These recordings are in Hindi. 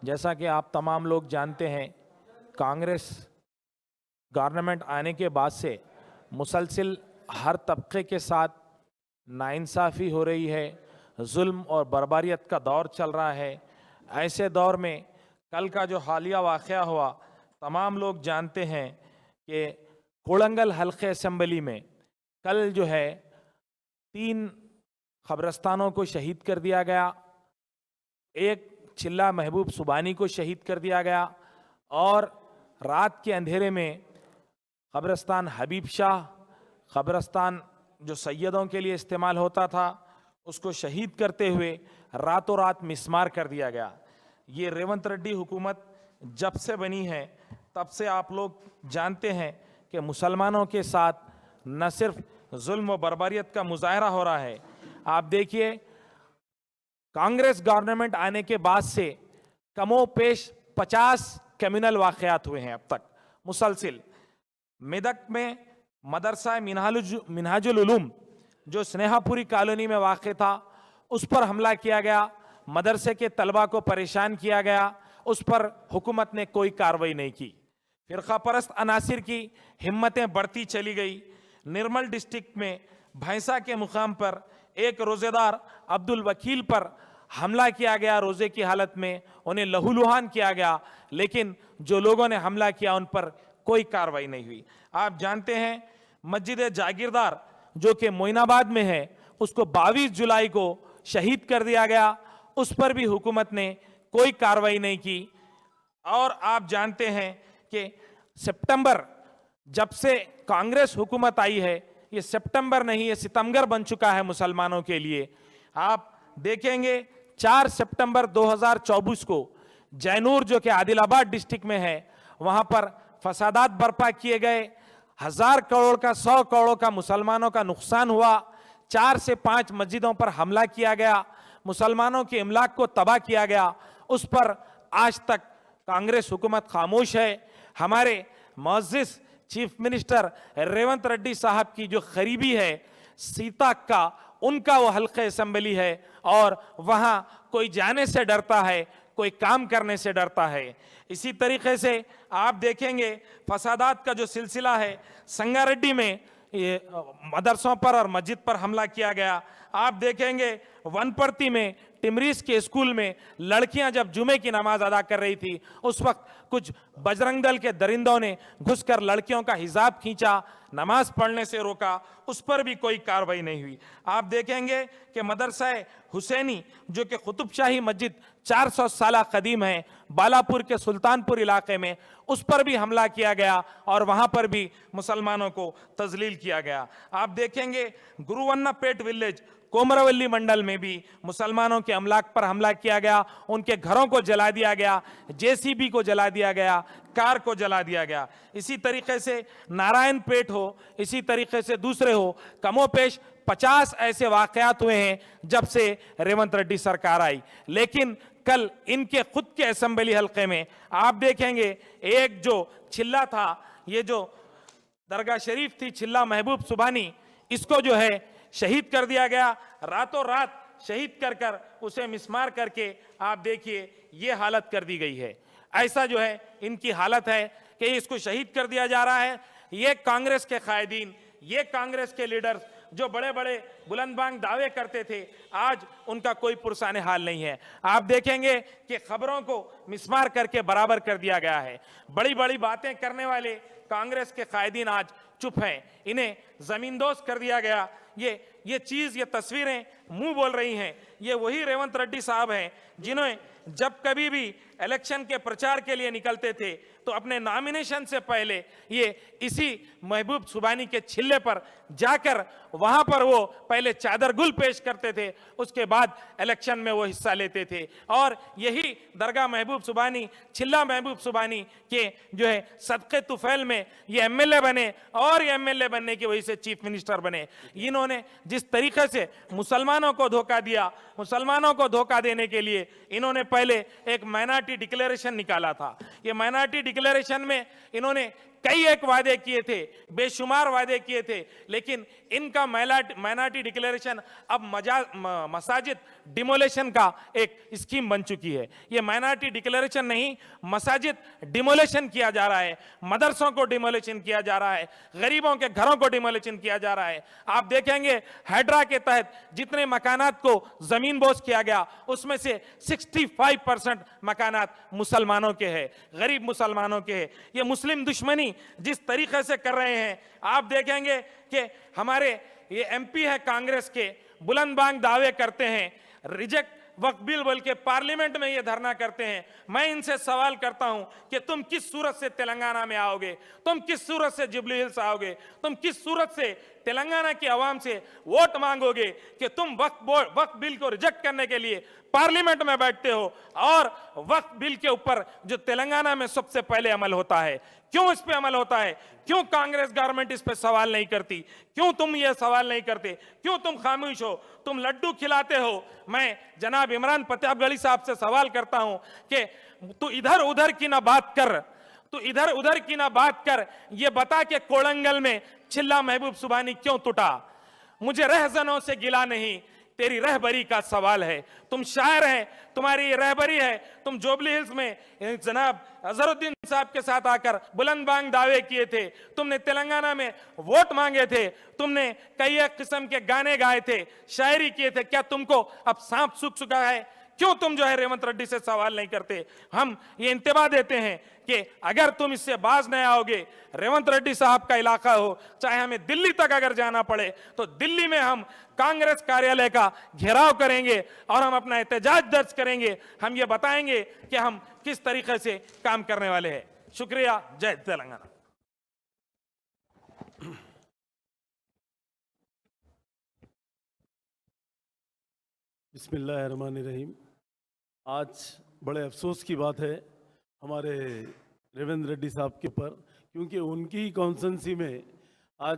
जैसा कि आप तमाम लोग जानते हैं, कांग्रेस गवर्नमेंट आने के बाद से मुसलसिल हर तबके के साथ नाइंसाफ़ी हो रही है, जुल्म और बर्बरियत का दौर चल रहा है। ऐसे दौर में कल का जो हालिया वाक़या हुआ, तमाम लोग जानते हैं कि कोड़ंगल हल्के असेंबली में कल जो है 3 क़ब्रिस्तानों को शहीद कर दिया गया, एक चिल्ला महबूब सुबानी को शहीद कर दिया गया और रात के अंधेरे में क़ब्रिस्तान हबीब शाह, क़ब्रिस्तान जो सैयदों के लिए इस्तेमाल होता था, उसको शहीद करते हुए रातों रात मिस्मार कर दिया गया। ये रेवंत रेड्डी हुकूमत जब से बनी है तब से आप लोग जानते हैं कि मुसलमानों के साथ न सिर्फ जुल्म व बर्बरियत का मुजाहरा हो रहा है। आप देखिए, कांग्रेस गवर्नमेंट आने के बाद से कमो पेश 50 कम्युनल वाक़यात हुए हैं अब तक मुसलसिल। मेदक में मदरसा मिनहाजुल उलूम जो स्नेहापुरी कॉलोनी में वाक़ था, उस पर हमला किया गया, मदरसे के तलबा को परेशान किया गया, उस पर हुकूमत ने कोई कार्रवाई नहीं की। फ़िरक़ा परस्त अनासिर की हिम्मतें बढ़ती चली गई। निर्मल डिस्ट्रिक्ट में भैंसा के मुकाम पर एक रोज़ेदार अब्दुल वकील पर हमला किया गया, रोज़े की हालत में उन्हें लहूलुहान किया गया, लेकिन जो लोगों ने हमला किया उन पर कोई कार्रवाई नहीं हुई। आप जानते हैं, मस्जिद जागीरदार जो कि मोइनाबाद में है, उसको 22 जुलाई को शहीद कर दिया गया, उस पर भी हुकूमत ने कोई कार्रवाई नहीं की। और आप जानते हैं कि सितंबर, जब से कांग्रेस हुकूमत आई है, ये सितंबर नहीं, ये सितंबर बन चुका है मुसलमानों के लिए। आप देखेंगे 4 सितंबर 2024 को जैनूर जो कि आदिलाबाद डिस्ट्रिक्ट में है, वहां पर फसादात बर्पा किए गए, 1000 करोड़ का 100 करोड़ का मुसलमानों का नुकसान हुआ, 4 से 5 मस्जिदों पर हमला किया गया, मुसलमानों के इमलाक को तबाह किया गया। उस पर आज तक कांग्रेस हुकूमत खामोश है। हमारे मुअज़्ज़िज़ चीफ मिनिस्टर रेवंत रेड्डी साहब की जो करीबी है सीताक का, उनका वो हल्के असेंबली है और वहां कोई जाने से डरता है, कोई काम करने से डरता है। इसी तरीके से आप देखेंगे फसादात का जो सिलसिला है, संगारेड्डी में ये मदरसों पर और मस्जिद पर हमला किया गया। आप देखेंगे वनपर्ती में टिमरीज के स्कूल में लड़कियां जब जुमे की नमाज अदा कर रही थी, उस वक्त कुछ बजरंग दल के दरिंदों ने घुसकर लड़कियों का हिजाब खींचा, नमाज पढ़ने से रोका, उस पर भी कोई कार्रवाई नहीं हुई। आप देखेंगे कि मदरसा हुसैनी जो कि कुतुबशाही मस्जिद 400 साल कदीम है, बालापुर के सुल्तानपुर इलाके में, उस पर भी हमला किया गया और वहां पर भी मुसलमानों को तजलील किया गया। आप देखेंगे गुरुवन्नापेट विलेज कोमरवल्ली मंडल में भी मुसलमानों के अमलाक पर हमला किया गया, उनके घरों को जला दिया गया, जेसीबी को जला दिया गया, कार को जला दिया गया। इसी तरीके से नारायण पेट हो, इसी तरीके से दूसरे हो, कमोपेश 50 ऐसे वाकयात हुए हैं जब से रेवंत रेड्डी सरकार आई। लेकिन कल इनके खुद के असेंबली हल्के में आप देखेंगे एक जो चिल्ला था, ये जो दरगाह शरीफ थी चिल्ला महबूब सुबानी, इसको जो है शहीद कर दिया गया, रातों रात शहीद कर कर उसे मिस्मार करके आप देखिए ये हालत कर दी गई है। ऐसा जो है इनकी हालत है कि इसको शहीद कर दिया जा रहा है। ये कांग्रेस के कायदीन, ये कांग्रेस के लीडर्स जो बड़े बड़े बुलंदबांग दावे करते थे, आज उनका कोई पुरसाने हाल नहीं है। आप देखेंगे कि खबरों को मिस्मार करके बराबर कर दिया गया है। बड़ी बड़ी बातें करने वाले कांग्रेस के कायदीन आज चुप हैं, इन्हें जमींदोज कर दिया गया। ये चीज, ये तस्वीरें मुंह बोल रही हैं। ये वही रेवंत रेड्डी साहब हैं जिन्होंने जब कभी भी इलेक्शन के प्रचार के लिए निकलते थे तो अपने नॉमिनेशन से पहले ये इसी महबूब सुबानी के छिल्ले पर जाकर वहां पर वो पहले चादर गुल पेश करते थे, उसके बाद इलेक्शन में वो हिस्सा लेते थे। और यही दरगाह महबूब सुबानी, छिल्ला महबूब सुबानी के जो है सदक़े तुफैल में ये एमएलए बने और ये एमएलए बनने की वजह से चीफ मिनिस्टर बने। इन्होंने जिस तरीके से मुसलमानों को धोखा दिया, मुसलमानों को धोखा देने के लिए इन्होंने पहले एक माइनॉरिटी डिक्लेरेशन निकाला था। ये माइनॉरिटी डिक्लेरेशन में इन्होंने कई एक वादे किए थे, बेशुमार वादे किए थे, लेकिन इनका माइनॉरिटी डिक्लेरेशन अब मसाजिद डिमोलेशन का एक स्कीम बन चुकी है। ये माइनॉरिटी डिक्लेरेशन नहीं, मसाजिद डिमोलेशन किया जा रहा है, मदरसों को डिमोलेशन किया जा रहा है, गरीबों के घरों को डिमोलेशन किया जा रहा है। आप देखेंगे हैड्रा के तहत जितने मकानात को जमीन बोझ किया गया उसमें से 65% मकानात मुसलमानों के हैं, गरीब मुसलमानों के हैं। ये मुस्लिम दुश्मनी जिस तरीके से कर रहे हैं, आप देखेंगे कि हमारे ये एमपी है कांग्रेस के, बुलंदबांग दावे करते हैं, रिजेक्ट वक्फ बिल बोल के पार्लियामेंट में ये धरना करते हैं। मैं इनसे सवाल करता हूं कि तुम किस सूरत से तेलंगाना में आओगे, तुम किस सूरत से जुबली हिल्स आओगे, तुम किस सूरत से तेलंगाना की आवाम से वोट मांगोगे कि तुम वक्फ बिल को रिजेक्ट करने के लिए पार्लियामेंट में बैठते हो, और वक्फ बिल के ऊपर जो तेलंगाना में सबसे पहले अमल होता है, क्यों इस पे अमल होता है? क्यों कांग्रेस गवर्नमेंट इस पे सवाल नहीं करती? क्यों तुम ये सवाल नहीं करते? क्यों तुम खामोश हो? तुम लड्डू खिलाते हो। मैं जनाब इमरान प्रतापगढ़ी साहब से सवाल करता हूं कि तू इधर उधर की ना बात कर, तू इधर उधर की ना बात कर, ये बता के कोड़ंगल में चिल्ला महबूब सुबानी क्यों टूटा? मुझे रहजनों से गिला नहीं, तेरी रहबरी का सवाल है। तुम शायर हैं, तुम्हारी रहबरी है। तुम जुबली हिल्स में जनाब अजहरुद्दीन साहब के साथ आकर बुलंदबांग दावे किए थे, तुमने तेलंगाना में वोट मांगे थे, तुमने कई एक किस्म के गाने गाए थे, शायरी किए थे। क्या तुमको अब सांप सूख चुका है? क्यों तुम जो है रेवंत रेड्डी से सवाल नहीं करते? हम ये इंतबा देते हैं कि अगर तुम इससे बाज नहीं आओगे, रेवंत रेड्डी साहब का इलाका हो, चाहे हमें दिल्ली तक अगर जाना पड़े, तो दिल्ली में हम कांग्रेस कार्यालय का घेराव करेंगे और हम अपना एहतजाज दर्ज करेंगे। हम ये बताएंगे कि हम किस तरीके से काम करने वाले हैं। शुक्रिया। जय तेलंगाना। बिस्मिल्लाहिर्रहमानिर्रहीम। आज बड़े अफसोस की बात है हमारे रेवंत रेड्डी साहब के ऊपर, क्योंकि उनकी ही कॉन्स्टिट्यूंसी में आज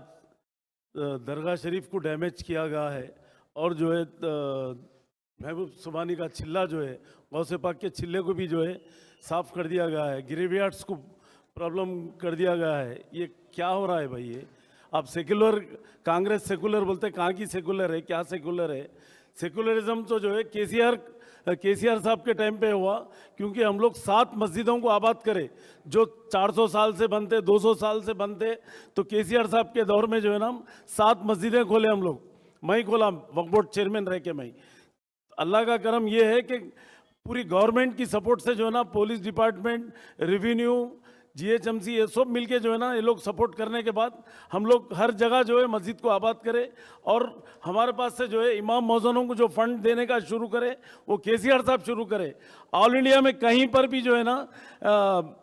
दरगाह शरीफ को डैमेज किया गया है, और जो है महबूब सुबानी का चिल्ला जो है, गौसे पाक के चिल्ले को भी जो है साफ़ कर दिया गया है, ग्रेवयार्ड्स को प्रॉब्लम कर दिया गया है। ये क्या हो रहा है भाई? ये आप सेकुलर, कांग्रेस सेकुलर बोलते, कहाँ की सेकुलर है? क्या सेकुलर है? सेकुलरिज्म तो जो है केसीआर साहब के टाइम पे हुआ, क्योंकि हम लोग 7 मस्जिदों को आबाद करे जो 400 साल से बनते, 200 साल से बनते, तो केसीआर साहब के दौर में जो है ना 7 मस्जिदें खोले हम लोग। मैं खोला वक्फ बोर्ड चेयरमैन रह के। मैं अल्लाह का करम ये है कि पूरी गवर्नमेंट की सपोर्ट से जो है ना, पुलिस डिपार्टमेंट, रेवेन्यू, जीएचएमसी, ये सब मिलके जो है ना, ये लोग सपोर्ट करने के बाद हम लोग हर जगह जो है मस्जिद को आबाद करें, और हमारे पास से जो है इमाम मौजूनों को जो फंड देने का शुरू करे वो केसीआर साहब शुरू करे। ऑल इंडिया में कहीं पर भी जो है ना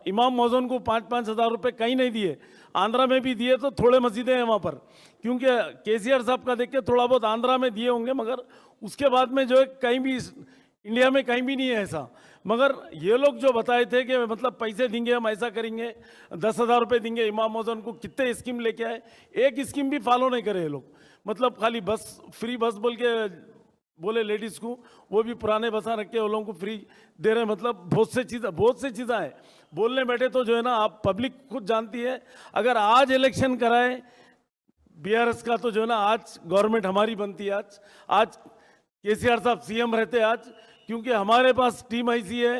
इमाम मौजून को 5-5 हज़ार रुपये कहीं नहीं दिए। आंध्रा में भी दिए तो थोड़े मस्जिदें हैं वहाँ पर, क्योंकि केसीआर साहब का देख के थोड़ा बहुत आंध्रा में दिए होंगे, मगर उसके बाद में जो है कहीं भी इंडिया में कहीं भी नहीं है ऐसा। मगर ये लोग जो बताए थे कि मतलब पैसे देंगे, हम ऐसा करेंगे, 10,000 रुपये देंगे इमाम मौजून को, कितने स्कीम लेके आए, एक स्कीम भी फॉलो नहीं करे ये लोग। मतलब खाली बस, फ्री बस बोल के बोले लेडीज़ को, वो भी पुराने बसा रख के वो लोगों को फ्री दे रहे हैं। मतलब बहुत से चीज़ें हैं। बोलने बैठे तो जो है ना, आप पब्लिक खुद जानती है, अगर आज इलेक्शन कराए बीआरएस का, तो जो है ना आज गवर्नमेंट हमारी बनती है। आज केसीआर साहब सीएम रहते आज, क्योंकि हमारे पास टीम ऐसी है,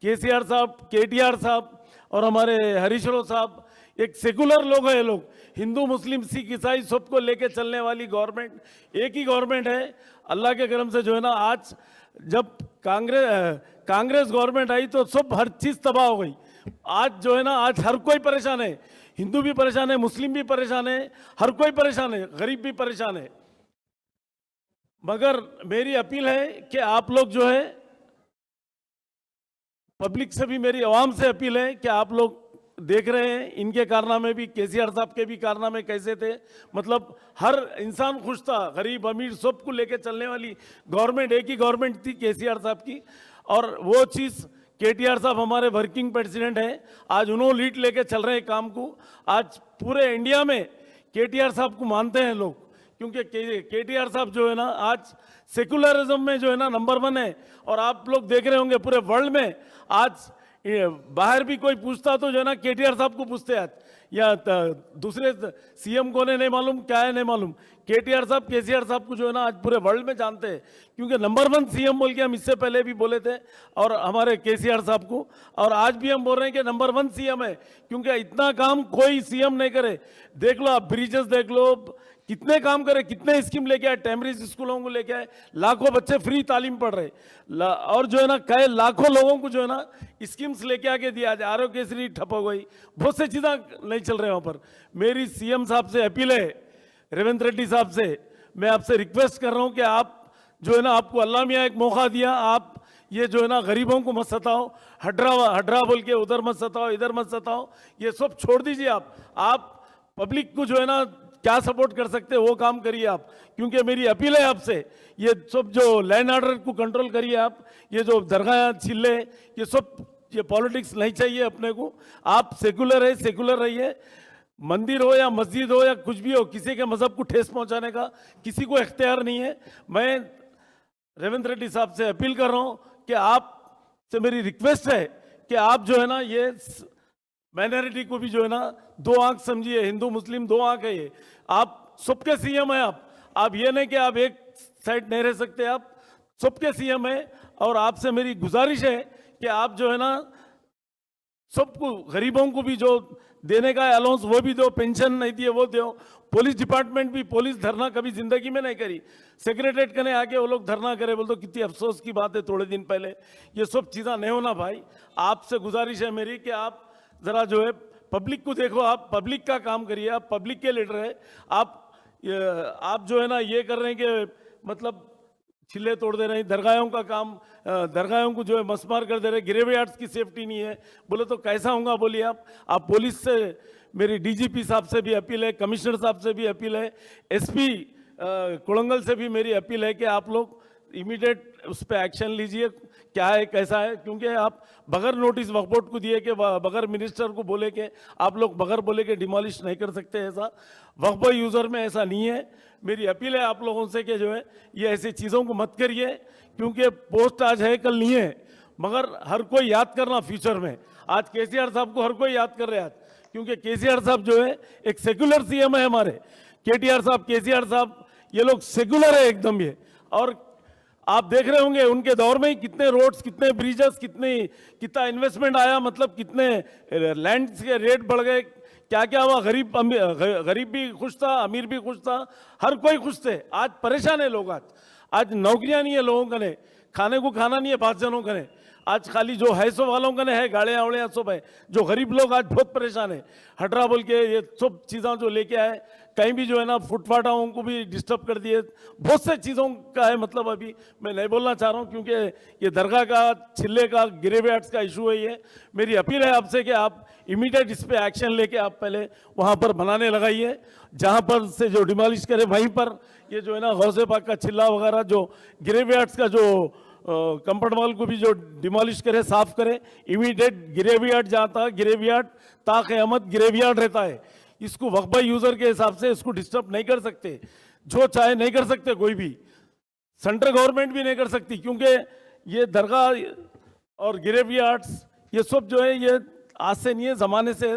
केसीआर साहब, केटीआर साहब और हमारे हरीश राव साहब, एक सेकुलर लोग हैं ये लोग, हिंदू मुस्लिम सिख ईसाई सबको लेके चलने वाली गवर्नमेंट, एक ही गवर्नमेंट है। अल्लाह के करम से जो है ना, आज जब कांग्रेस गवर्नमेंट आई तो सब हर चीज़ तबाह हो गई। आज जो है ना, आज हर कोई परेशान है, हिंदू भी परेशान है, मुस्लिम भी परेशान है, हर कोई परेशान है, गरीब भी परेशान है। मगर मेरी अपील है कि आप लोग जो है, पब्लिक से भी मेरी आवाम से अपील है कि आप लोग देख रहे हैं इनके कारनामे भी, केसीआर साहब के भी कारनामे कैसे थे। मतलब हर इंसान खुश था, गरीब अमीर सबको लेके चलने वाली गवर्नमेंट, एक ही गवर्नमेंट थी केसीआर साहब की। और वो चीज़ केटीआर साहब हमारे वर्किंग प्रेसिडेंट हैं, आज उन्होंने लीड लेके चल रहे हैं काम को। आज पूरे इंडिया में केटीआर साहब को मानते हैं लोग, क्योंकि केटीआर साहब जो है ना आज सेकुलरिज्म में जो है ना नंबर 1 है। और आप लोग देख रहे होंगे पूरे वर्ल्ड में आज बाहर भी कोई पूछता तो जो है ना केटीआर साहब को पूछते हैं। आज या दूसरे सीएम कौन है नहीं मालूम, क्या है नहीं मालूम। केटीआर साहब, केसीआर साहब को जो है ना आज पूरे वर्ल्ड में जानते हैं, क्योंकि नंबर 1 सीएम बोल के हम इससे पहले भी बोले थे, और हमारे केसीआर साहब को, और आज भी हम बोल रहे हैं कि नंबर 1 सीएम है, क्योंकि इतना काम कोई सीएम नहीं करे। देख लो आप, ब्रिजेस देख लो, कितने काम करे, कितने स्कीम लेके आए, टेमरिज स्कूलों को लेके आए, लाखों बच्चे फ्री तालीम पढ़ रहे, और जो है ना कई लाखों लोगों को जो है ना स्कीम्स लेके आके दिया। आज आरोग्यश्री ठप हो गई, बहुत सी चीज़ें नहीं चल रहे वहाँ पर। मेरी सीएम साहब से अपील है, रेवंत रेड्डी साहब से मैं आपसे रिक्वेस्ट कर रहा हूँ कि आप जो है ना, आपको अल्लाह मियाँ एक मौका दिया, आप ये जो है ना गरीबों को मत सताओ, हड्रा बोल के उधर मत सताओ, इधर मत सताओ, ये सब छोड़ दीजिए। आप पब्लिक को जो है ना क्या सपोर्ट कर सकते हैं वो काम करिए आप, क्योंकि मेरी अपील है आपसे, ये सब जो लैंड ऑर्डर को कंट्रोल करिए आप, ये जो दरगाह चिल्ले, ये सब, ये पॉलिटिक्स नहीं चाहिए अपने को। आप सेकुलर है, सेकुलर रहिए। मंदिर हो या मस्जिद हो या कुछ भी हो, किसी के मजहब को ठेस पहुंचाने का किसी को इख्तियार नहीं है। मैं रेवंत रेड्डी साहब से अपील कर रहा हूं कि आप से मेरी रिक्वेस्ट है कि आप जो है ना ये माइनॉरिटी को भी जो है ना 2 आंख समझिए, हिंदू मुस्लिम 2 आंख है ये। आप सबके सीएम है आप ये नहीं कि आप एक साइड नहीं रह सकते, आप सबके सीएम है। और आपसे मेरी गुजारिश है कि आप जो है ना सबको, गरीबों को भी जो देने का अलाउंस वो भी दो, पेंशन नहीं दिए वो दो। पुलिस डिपार्टमेंट भी, पुलिस धरना कभी जिंदगी में नहीं करी, सेक्रेटरीट करने आके वो लोग धरना करे, बोल तो कितनी अफसोस की बात है थोड़े दिन पहले। ये सब चीज़ें नहीं होना भाई। आपसे गुजारिश है मेरी कि आप जरा जो है पब्लिक को देखो, आप पब्लिक का काम करिए, आप पब्लिक के लीडर है। आप जो है ना ये कर रहे हैं कि मतलब छिले तोड़ दे रहे हैं, दरगाहों का काम, दरगाहों को जो है मसमार कर दे रहे हैं, ग्रेवयार्ड्स की सेफ्टी नहीं है। बोले तो कैसा होगा बोलिए आप पुलिस से, मेरी डीजीपी साहब से भी अपील है, कमिश्नर साहब से भी अपील है, एसपी कोलंगल से भी मेरी अपील है कि आप लोग इमीडिएट उस पर एक्शन लीजिए, क्या है कैसा है। क्योंकि आप बगैर नोटिस वक्फ बोर्ड को दिए कि बगैर मिनिस्टर को बोले कि आप लोग बगैर बोले कि डिमोलिश नहीं कर सकते, ऐसा वक्फ बोर्ड यूज़र में ऐसा नहीं है। मेरी अपील है आप लोगों से कि जो है ये ऐसी चीज़ों को मत करिए, क्योंकि पोस्ट आज है कल नहीं है, मगर हर कोई याद करना फ्यूचर में। आज केसीआर साहब को हर कोई याद कर रहे हैं, क्योंकि केसीआर साहब जो है एक सेकुलर सीएम है हमारे। केटीआर साहब, केसीआर साहब, ये लोग सेकुलर है एकदम ये। और आप देख रहे होंगे उनके दौर में ही कितने रोड्स, कितने ब्रिजेस, कितना इन्वेस्टमेंट आया, मतलब कितने लैंड के रेट बढ़ गए, क्या क्या हुआ। गरीब भी खुश था, अमीर भी खुश था, हर कोई खुश थे। आज परेशान है लोग, आज नौकरियां नहीं है लोगों का, ने खाने को खाना नहीं है 5 जनों का, ने आज खाली जो है सो वालों का ने है, गाड़ियाँ वाड़ियाँ सब है। जो गरीब लोग आज बहुत परेशान है, हटरा बोल के ये सब चीज़ें जो लेके आए, कहीं भी जो है ना फुटपाथों को भी डिस्टर्ब कर दिए, बहुत से चीज़ों का है। मतलब अभी मैं नहीं बोलना चाह रहा हूँ, क्योंकि ये दरगाह का, छिल्ले का, ग्रेवयार्ड्स का इशू है ये। मेरी अपील है आपसे कि आप इमीडिएट इस पर एक्शन लेके आप पहले वहाँ पर बनाने लगाइए, जहाँ पर से जो डिमोलिश करे वहीं पर ये जो है ना गौसे पाक का छिल्ला वगैरह, जो ग्रेवयार्ड्स का जो कंपाउंड वॉल को भी जो डिमोलिश करे, साफ करे इमीडिएट। ग्रेवयार्ड जहाँ था, ग्रेवयार्ड ताक़यामत ग्रेवयार्ड रहता है, इसको वक्फ यूजर के हिसाब से इसको डिस्टर्ब नहीं कर सकते, जो चाहे नहीं कर सकते, कोई भी सेंट्रल गवर्नमेंट भी नहीं कर सकती। क्योंकि ये दरगाह और ग्रेवयार्ड्स ये सब जो है ये आज से नहीं है, ज़माने से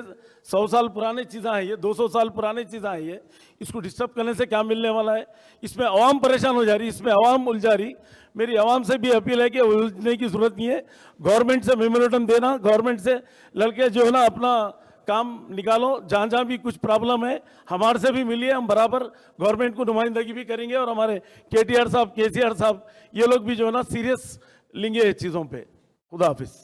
100 साल पुरानी चीज़ें हैं, ये 200 साल पुरानी चीज़ें हैं। ये इसको डिस्टर्ब करने से क्या मिलने वाला है। इसमें आवाम परेशान हो जा रही, इसमें आवाम उलझा रही। मेरी आवाम से भी अपील है कि उलझने की जरूरत नहीं है, गवर्नमेंट से मेमोरेंडम देना, गवर्नमेंट से लड़के जो है ना अपना काम निकालो। जहाँ जहाँ भी कुछ प्रॉब्लम है हमारे से भी मिलिए, हम बराबर गवर्नमेंट को नुमाइंदगी भी करेंगे। और हमारे केटीआर साहब, केसीआर साहब, ये लोग भी जो है ना सीरियस लेंगे चीज़ों पे। खुदा हाफिज।